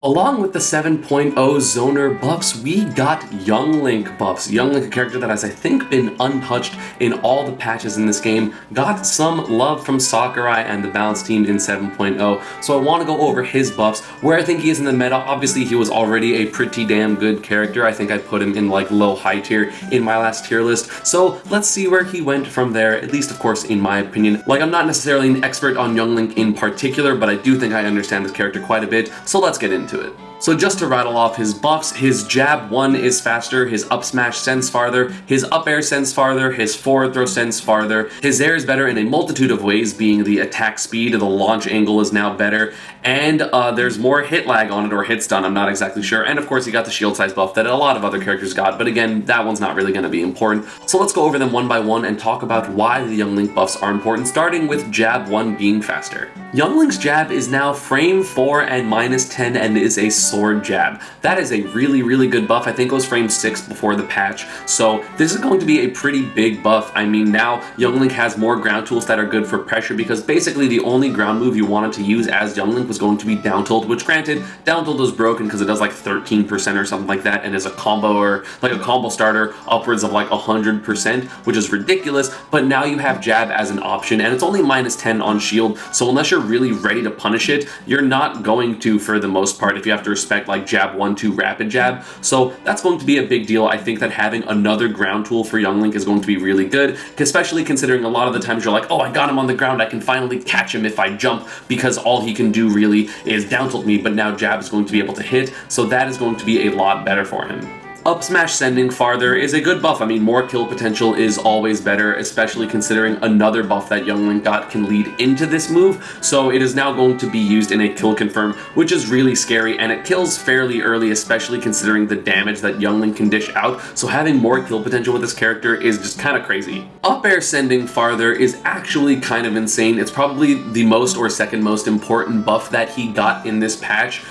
Along with the 7.0 Zoner buffs, we got Young Link buffs. Young Link, a character that has, I think, been untouched in all the patches in this game, got some love from Sakurai and the Balance team in 7.0, so I want to go over his buffs, where I think he is in the meta. Obviously, he was already a pretty damn good character. I think I put him in, like, low-high tier in my last tier list, so let's see where he went from there, at least, of course, in my opinion. Like, I'm not necessarily an expert on Young Link in particular, but I do think I understand this character quite a bit, so let's get into it. So just to rattle off his buffs, his jab 1 is faster, his up smash sends farther, his up air sends farther, his forward throw sends farther, his air is better in a multitude of ways, being the attack speed, the launch angle is now better, and there's more hit lag on it, or hit stun, I'm not exactly sure, and of course he got the shield size buff that a lot of other characters got, but again, that one's not really going to be important. So let's go over them one by one and talk about why the Young Link buffs are important, starting with jab 1 being faster. Young Link's jab is now frame 4 and -10 and is a sword jab. That is a really good buff. I think it was frame 6 before the patch, so this is going to be a pretty big buff. I mean, now Young Link has more ground tools that are good for pressure, because basically the only ground move you wanted to use as Young Link was going to be down tilt, which granted, down tilt is broken because it does like 13% or something like that, and is a combo, or like a combo starter upwards of like 100%, which is ridiculous, but now you have jab as an option, and it's only -10 on shield, so unless you're really ready to punish it, you're not going to, for the most part, if you have to respect like jab 1-2 rapid jab. So that's going to be a big deal. I think that having another ground tool for Young Link is going to be really good, especially considering a lot of the times you're like, oh, I got him on the ground, I can finally catch him if I jump, because all he can do really is down tilt me, but now jab is going to be able to hit, so that is going to be a lot better for him. Up smash sending farther is a good buff. I mean, more kill potential is always better, especially considering another buff that Young Link got can lead into this move, so it is now going to be used in a kill confirm, which is really scary, and it kills fairly early, especially considering the damage that Young Link can dish out, so having more kill potential with this character is just kind of crazy. Up air sending farther is actually kind of insane. It's probably the most or second most important buff that he got in this patch,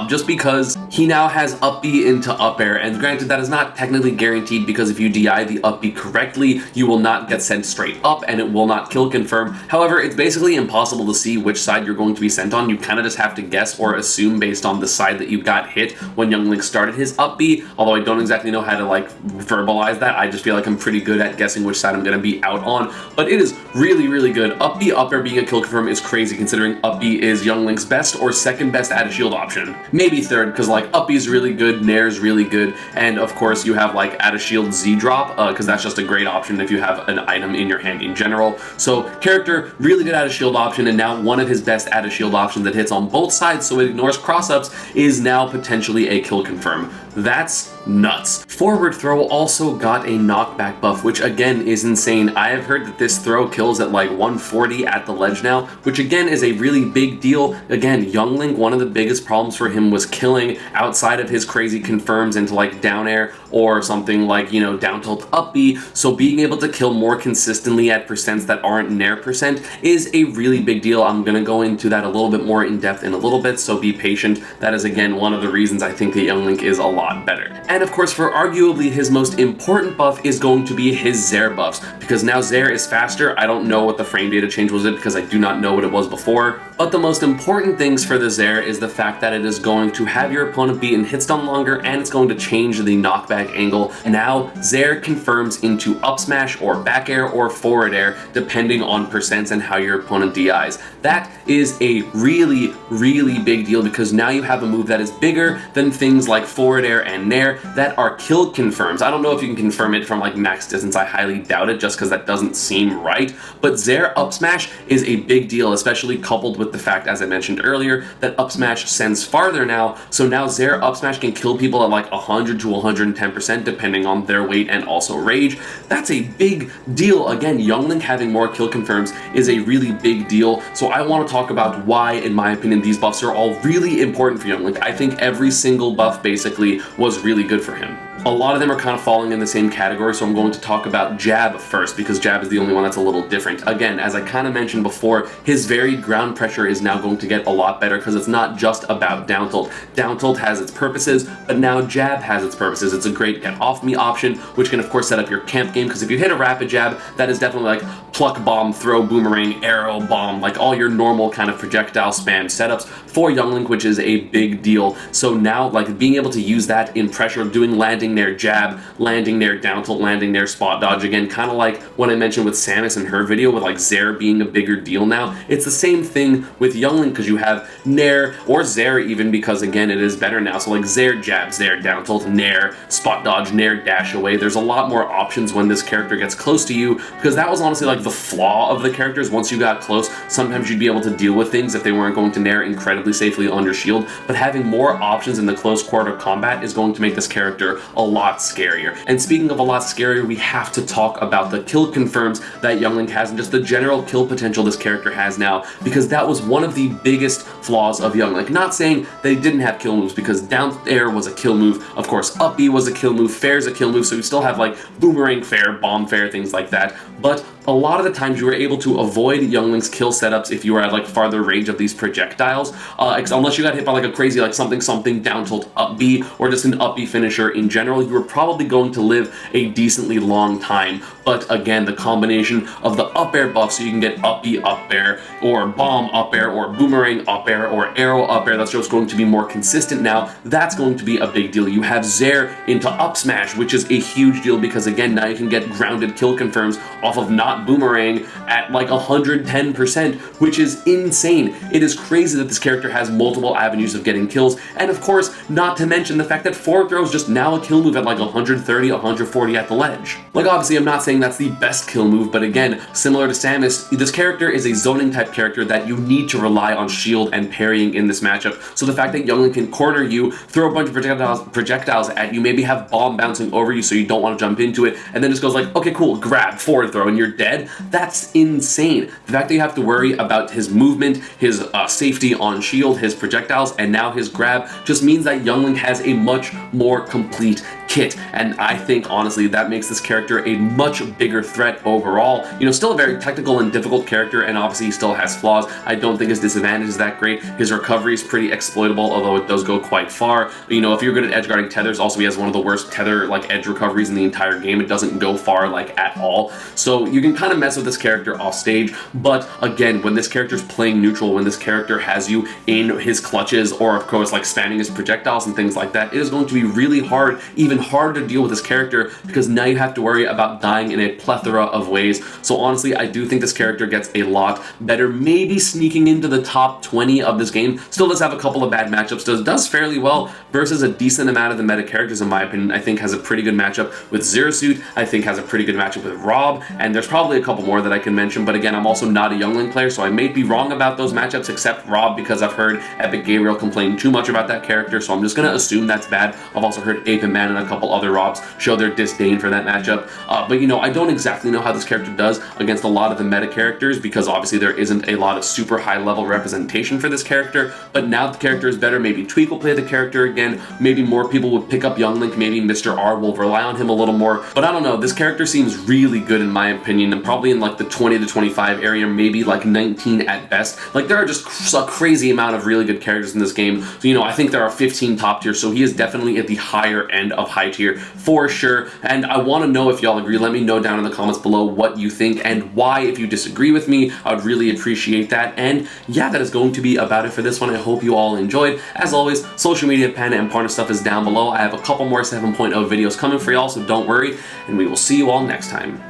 just because he now has up B into up air, and granted that is not technically guaranteed, because if you DI the up B correctly, you will not get sent straight up and it will not kill confirm. However, it's basically impossible to see which side you're going to be sent on. You kind of just have to guess or assume based on the side that you got hit when Young Link started his up B, although I don't exactly know how to like verbalize that. I just feel like I'm pretty good at guessing which side I'm going to be out on, but it is really good. Up B up air being a kill confirm is crazy, considering up B is Young Link's best or second best add a shield option. Maybe third, because like up B is really good, Nair is really good, and of course you have like add a shield Z drop, because that's just a great option if you have an item in your hand in general. So character, really good add a shield option, and now one of his best add a shield options that hits on both sides so it ignores cross-ups is now potentially a kill confirm. That's nuts. Forward throw also got a knockback buff, which again is insane. I have heard that this throw kills at like 140 at the ledge now, which again is a really big deal. Again, Young Link, one of the biggest problems for him was killing outside of his crazy confirms into like down air or something like, you know, down tilt up B, so being able to kill more consistently at percents that aren't Nair percent is a really big deal. I'm gonna go into that a little bit more in depth in a little bit, so be patient. That is again one of the reasons I think that Young Link is a lot better. And of course, for arguably his most important buff is going to be his Zair buffs, because now Zair is faster. I don't know what the frame data change was because I do not know what it was before, but the most important things for the Zair is the fact that it is going to have your opponent be in hit stun longer, and it's going to change the knockback angle. Now Zair confirms into up smash or back air or forward air depending on percents and how your opponent DIs. That is a really big deal, because now you have a move that is bigger than things like forward air and Nair that are kill confirms. I don't know if you can confirm it from like max distance, I highly doubt it just because that doesn't seem right, but Zair up smash is a big deal, especially coupled with the fact, as I mentioned earlier, that up smash sends farther now, so now Zair up smash can kill people at like 100 to 110% depending on their weight and also rage. That's a big deal. Again, Young Link having more kill confirms is a really big deal, so I want to talk about why, in my opinion, these buffs are all really important for Young Link. I think every single buff basically was really good for him. A lot of them are kind of falling in the same category, so I'm going to talk about Jab first, because Jab is the only one that's a little different. Again, as I kind of mentioned before, his varied ground pressure is now going to get a lot better, because it's not just about down tilt. Down tilt has its purposes, but now Jab has its purposes. It's a great get off me option, which can of course set up your camp game, because if you hit a rapid jab, that is definitely like pluck, bomb, throw, boomerang, arrow, bomb, like all your normal kind of projectile spam setups for Young Link, which is a big deal. So now, like, being able to use that in pressure, doing landing nair jab, landing nair down tilt, landing nair spot dodge, again, kind of like what I mentioned with Samus in her video, with like Zair being a bigger deal now. It's the same thing with Young Link, because you have nair, or Zair even, because again, it is better now. So like Zair jab, Zair down tilt, nair, spot dodge, nair dash away. There's a lot more options when this character gets close to you, because that was honestly like the flaw of the characters. Once you got close, sometimes you'd be able to deal with things if they weren't going to nair incredibly safely on your shield, but having more options in the close quarter combat is going to make this character a lot scarier. And speaking of a lot scarier, we have to talk about the kill confirms that Young Link has, and just the general kill potential this character has now, because that was one of the biggest flaws of Young Link. Not saying they didn't have kill moves, because down air was a kill move, of course up B was a kill move, fair's a kill move, so you still have like boomerang fair, bomb fair, things like that, but a lot of the times you were able to avoid Young Link's kill setups if you were at like farther range of these projectiles, unless you got hit by like a crazy like something down tilt up B, or just an up B finisher in general. You were probably going to live a decently long time. But again, the combination of the up air buff, so you can get up B up air, or bomb up air, or boomerang up air, or arrow up air, that's just going to be more consistent now. That's going to be a big deal. You have Zair into up smash, which is a huge deal, because again, now you can get grounded kill confirms off of not boomerang at like 110%, which is insane. It is crazy that this character has multiple avenues of getting kills, and of course, not to mention the fact that forward throw is just now a kill move at like 130, 140 at the ledge. Like, obviously, I'm not saying that's the best kill move, but again, similar to Samus, this character is a zoning type character that you need to rely on shield and parrying in this matchup. So the fact that Young Link can corner you, throw a bunch of projectiles at you, maybe have bomb bouncing over you so you don't want to jump into it, and then just goes like, okay, cool, grab, forward throw, and you're dead, that's insane. The fact that you have to worry about his movement, his safety on shield, his projectiles, and now his grab just means that Young Link has a much more complete kit, and I think honestly that makes this character a much bigger threat overall. You know, still a very technical and difficult character, and obviously he still has flaws. I don't think his disadvantage is that great. His recovery is pretty exploitable, although it does go quite far. You know, if you're good at edge guarding tethers, also he has one of the worst tether like edge recoveries in the entire game. It doesn't go far like at all, so you can kind of mess with this character off stage. But again, when this character's playing neutral, when this character has you in his clutches, or of course like spamming his projectiles and things like that, it is going to be really hard, even harder to deal with this character, because now you have to worry about dying in a plethora of ways. So honestly, I do think this character gets a lot better, maybe sneaking into the top 20 of this game. Still does have a couple of bad matchups, does fairly well versus a decent amount of the meta characters in my opinion. I think has a pretty good matchup with Zerasuit, I think has a pretty good matchup with Rob, and there's probably a couple more that I can mention, but again, I'm also not a Young Link player, so I may be wrong about those matchups, except Rob, because I've heard Epic Gabriel complain too much about that character, so I'm just gonna assume that's bad. I've also heard Ape and Man and a couple other Robs show their disdain for that matchup, but you know, I don't exactly know how this character does against a lot of the meta characters, because obviously there isn't a lot of super high level representation for this character, but now the character is better. Maybe Tweak will play the character again, maybe more people would pick up Young Link, maybe Mr. R will rely on him a little more, but I don't know, this character seems really good in my opinion, and probably in like the 20 to 25 area, maybe like 19 at best. Like, there are just a crazy amount of really good characters in this game, so you know, I think there are 15 top tier, so he is definitely at the higher end of high tier for sure. And I want to know if y'all agree. Let me know down in the comments below what you think and why. If you disagree with me, I would really appreciate that. And yeah, that is going to be about it for this one. I hope you all enjoyed. As always, social media, Panda and partner stuff is down below. I have a couple more 7.0 videos coming for y'all, so don't worry, and we will see you all next time.